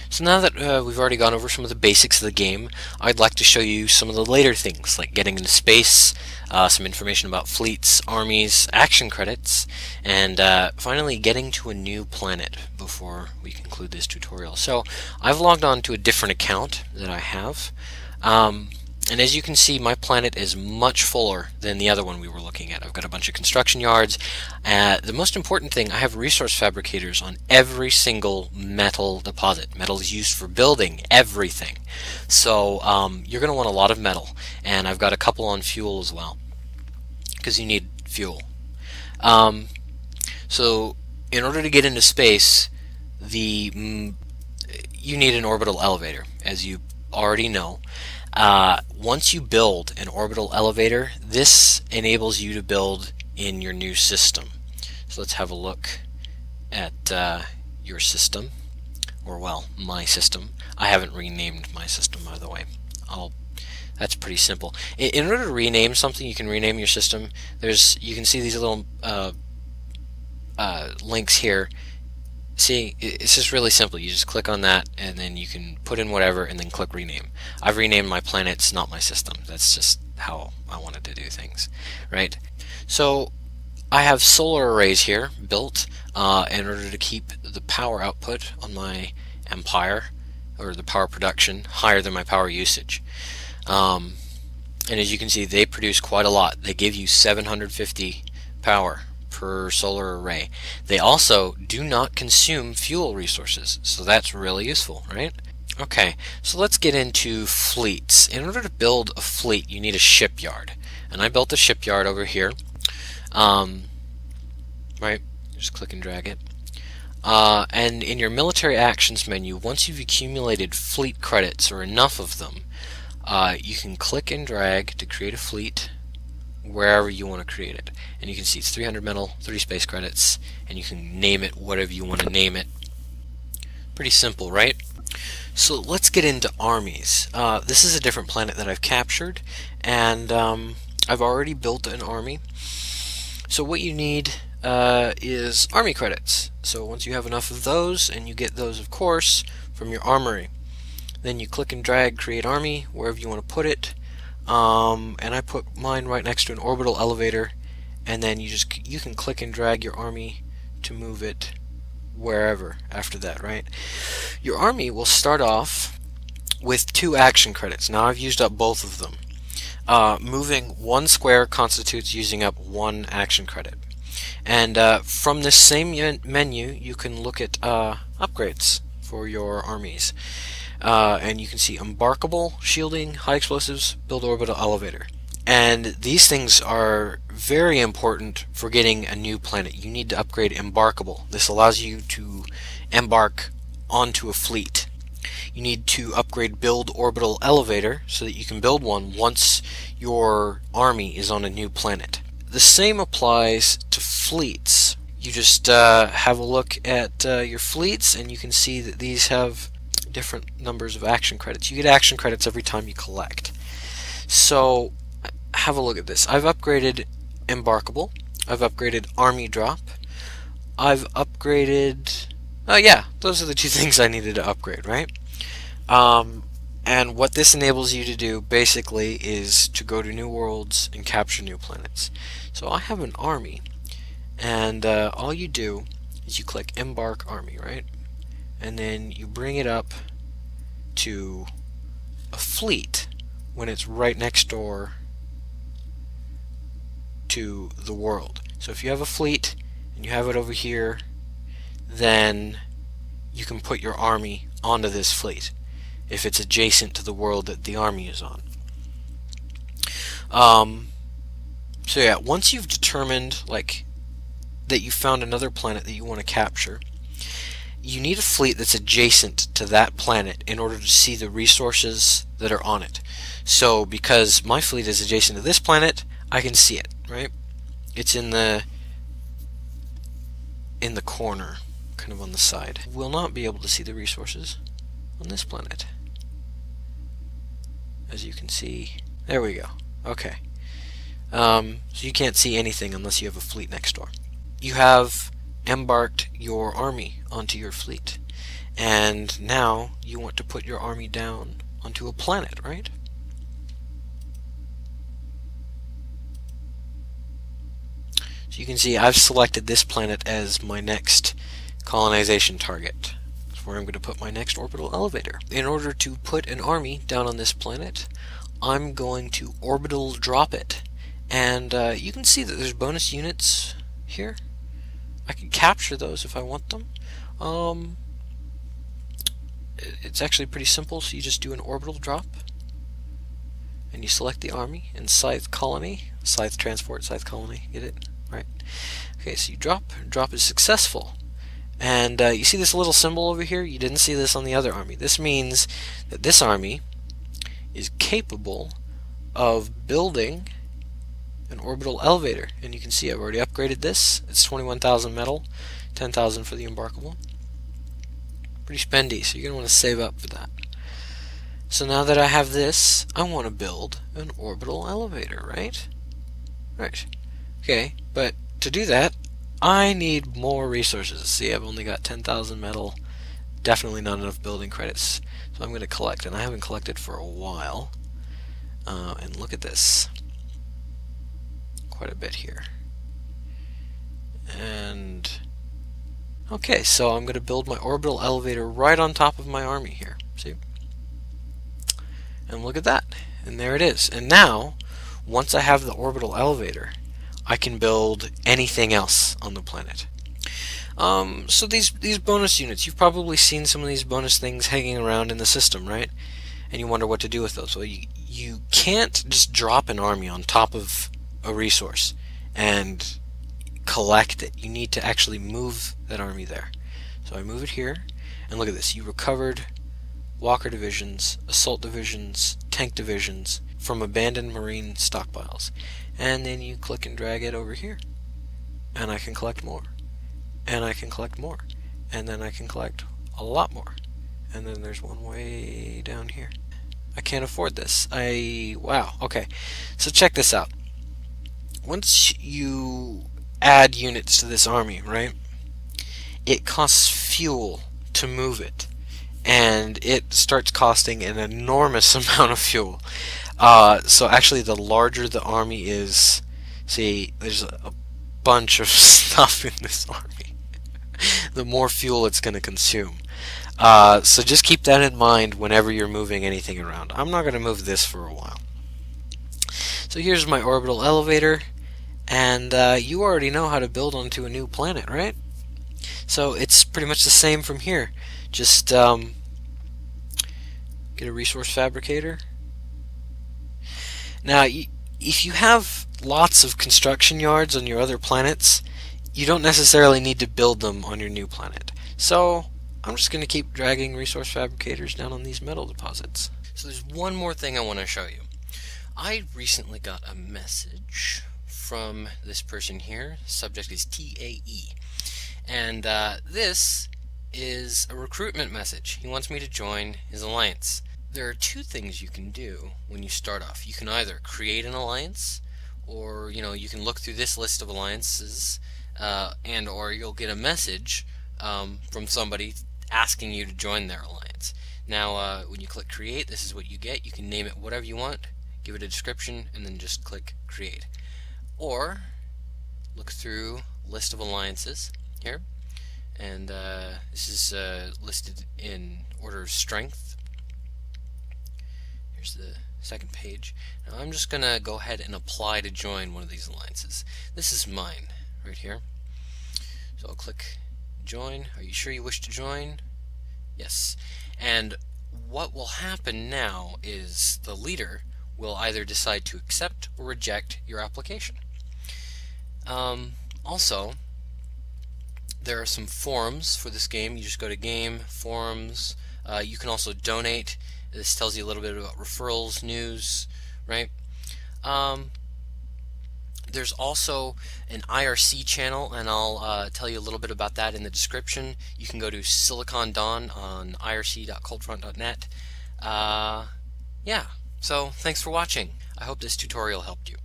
So now that we've already gone over some of the basics of the game, I'd like to show you some of the later things, like getting into space, some information about fleets, armies, action credits, and finally getting to a new planet before we conclude this tutorial. So I've logged on to a different account that I have. And as you can see, my planet is much fuller than the other one we were looking at. I've got a bunch of construction yards. The most important thing, I have resource fabricators on every single metal deposit. Metal is used for building everything. So you're going to want a lot of metal. And I've got a couple on fuel as well, because you need fuel. So in order to get into space, you need an orbital elevator, as you already know. Once you build an orbital elevator, this enables you to build in your new system. So let's have a look at your system, or well, my system. I haven't renamed my system, by the way. That's pretty simple. In order to rename something, you can rename your system. You can see these little links here. See, it's just really simple. You just click on that, and then you can put in whatever, and then click rename. I've renamed my planets, not my system. That's just how I wanted to do things, right? So I have solar arrays here built in order to keep the power output on my empire, or the power production, higher than my power usage. And as you can see, they produce quite a lot. They give you 750 power per solar array. They also do not consume fuel resources, so that's really useful, right? Okay, so let's get into fleets. In order to build a fleet, you need a shipyard, and I built a shipyard over here. Right, just click and drag it. And in your military actions menu, once you've accumulated fleet credits, or enough of them, you can click and drag to create a fleet wherever you want to create it. And you can see it's 300 metal, 30 space credits, and you can name it whatever you want to name it. Pretty simple, right? So let's get into armies. This is a different planet that I've captured, and I've already built an army. So what you need is army credits. So once you have enough of those, and you get those, of course, from your armory, then you click and drag create army wherever you want to put it. And I put mine right next to an orbital elevator, and then you can click and drag your army to move it wherever after that, right? Your army will start off with 2 action credits. Now I've used up both of them. Moving 1 square constitutes using up 1 action credit. And from this same menu, you can look at upgrades for your armies. And you can see embarkable, shielding, high explosives, build orbital elevator. And these things are very important for getting a new planet. You need to upgrade embarkable. This allows you to embark onto a fleet. You need to upgrade build orbital elevator so that you can build one once your army is on a new planet. The same applies to fleets. You just have a look at your fleets, and you can see that these have different numbers of action credits. You get action credits every time you collect. So have a look at this. I've upgraded embarkable. I've upgraded army drop. I've upgraded... yeah, those are the 2 things I needed to upgrade, right? And what this enables you to do basically is to go to new worlds and capture new planets. So I have an army, and all you do is you click embark army, right? And then you bring it up to a fleet when it's right next door to the world. So if you have a fleet and you have it over here, then you can put your army onto this fleet if it's adjacent to the world that the army is on. So yeah, once you've determined that you found another planet that you want to capture, you need a fleet that's adjacent to that planet in order to see the resources that are on it. So because my fleet is adjacent to this planet, I can see it, right? It's in the corner, kind of on the side. We'll not be able to see the resources on this planet. As you can see, there we go. Okay. So you can't see anything unless you have a fleet next door. You have embarked your army onto your fleet, And now you want to put your army down onto a planet, right? So you can see I've selected this planet as my next colonization target. That's where I'm going to put my next orbital elevator. In order to put an army down on this planet, I'm going to orbital drop it. And you can see that there's bonus units here. I can capture those if I want them. It's actually pretty simple, so you just do an orbital drop and you select the army and scythe colony, scythe transport, scythe colony, get it? Right. Okay, so you drop is successful. And you see this little symbol over here? You didn't see this on the other army. This means that this army is capable of building an orbital elevator. And you can see I've already upgraded this. It's 21,000 metal, 10,000 for the embarkable. Pretty spendy, so you're going to want to save up for that. So now that I have this, I want to build an orbital elevator, right? Right. Okay, but to do that, I need more resources. See, I've only got 10,000 metal, definitely not enough building credits. So I'm going to collect, and I haven't collected for a while. And look at this. Quite a bit here. And okay, so I'm going to build my orbital elevator right on top of my army here. See? And look at that. And there it is. And now, once I have the orbital elevator, I can build anything else on the planet. So these bonus units, you've probably seen some of these bonus things hanging around in the system, right? And you wonder what to do with those. Well, you can't just drop an army on top of a resource and collect it. You need to actually move that army there. So I move it here, and look at this. You recovered Walker divisions, assault divisions, tank divisions from abandoned marine stockpiles. And then you click and drag it over here. And I can collect more. And I can collect more. And then I can collect a lot more. And then there's one way down here. I can't afford this. Wow, okay. So check this out. Once you add units to this army, right, it costs fuel to move it. And it starts costing an enormous amount of fuel. So actually, the larger the army is, see, there's a bunch of stuff in this army, the more fuel it's going to consume. So just keep that in mind whenever you're moving anything around. I'm not going to move this for a while. So here's my orbital elevator, and you already know how to build onto a new planet, right? So it's pretty much the same from here. Just get a resource fabricator. Now, if you have lots of construction yards on your other planets, you don't necessarily need to build them on your new planet. So I'm just going to keep dragging resource fabricators down on these metal deposits. So there's one more thing I want to show you. I recently got a message from this person here. Subject is TAE. And this is a recruitment message. He wants me to join his alliance. There are two things you can do when you start off. You can either create an alliance, or you can look through this list of alliances, and or you'll get a message from somebody asking you to join their alliance. Now, when you click create, this is what you get. You can name it whatever you want, give it a description, and then just click create. Or look through list of alliances here, and this is listed in order of strength. Here's the second page. Now I'm just gonna go ahead and apply to join one of these alliances. This is mine right here. So I'll click join. Are you sure you wish to join? Yes. And what will happen now is the leader will either decide to accept or reject your application. Also, there are some forums for this game. You just go to game, forums. You can also donate. This tells you a little bit about referrals, news, right? There's also an IRC channel, and I'll tell you a little bit about that in the description. You can go to Silicon Dawn on irc.coldfront.net. Yeah, so thanks for watching. I hope this tutorial helped you.